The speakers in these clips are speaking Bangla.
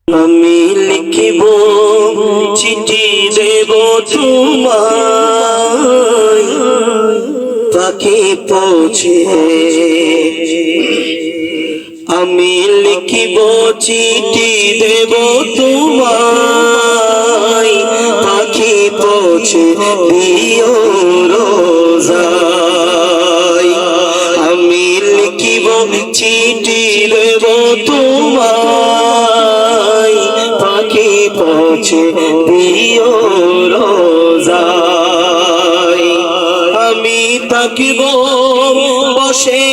আমি লিখিব চিঠি দেব তোমায়, পাখি পৌঁছে। আমি লিখিব চিঠি দেব তোমায়, পাখি পৌঁছে দিও রোজায়। আমি লিখিব চিঠি দেব তোমায়, পাখি পৌঁছে দিও রোজায়। আমি থাকিব বসে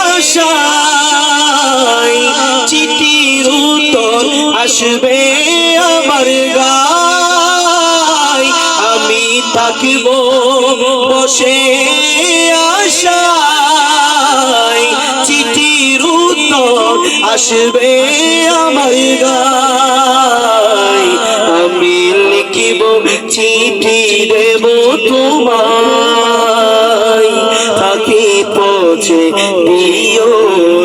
আশায়, চিঠির উত্তর আসবে আমার গায়। আমি থাকিব বসে আশায়, চিঠির উত্তর আসবে আমার গায়। আমি লিখিব চিঠি দেব তোমায়, পাখি পৌঁছে দিও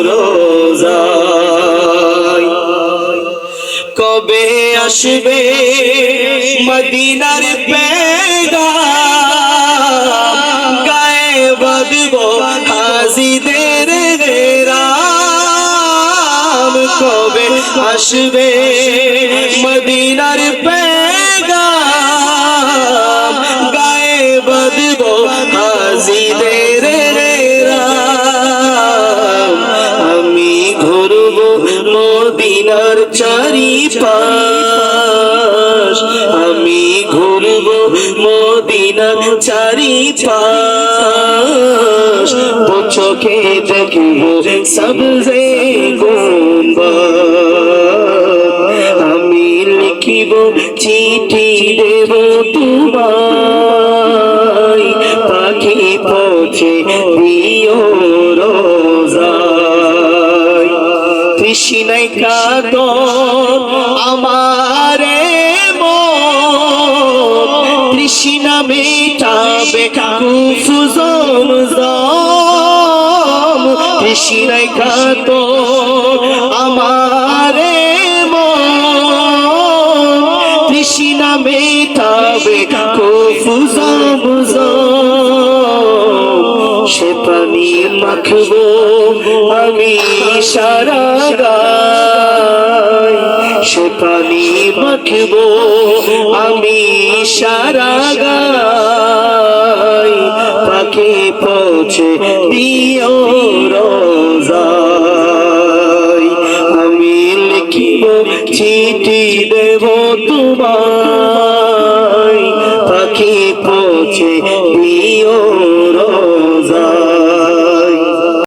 রোজায়। কবে আসবে মদিনার পেগাম, গায়ে বাঁধব হাজিদের রাম। কবে আসবে মদিনার পেগাম, গায়ে বাঁধব হাজিদের রাম। আমি ঘুরব মদিনার চারিপাশ, আমি ঘুরব মদিনার চারিপাশ। দু চোখে দেখব সবজে গুম্বদ। আমি লিখিব চিঠি দেব তোমায়, পাখি পৌঁছে দিও রোজায়। তৃষ্ণায় কাতর আমারে মন, তৃষ্ণা মেটাবে কুফু জমজম। তৃষ্ণায় কাতর আমারে মন, তৃষ্ণা মেটাবে কুফু জমজম। সে পানি মাখবো আমি সারা গায়, সে পানি মাখবো আমি সারা গায়। পাখি পৌঁছে দিও রোজায়। আমি লিখিব চিঠি দেব তোমায়, পাখি পৌঁছে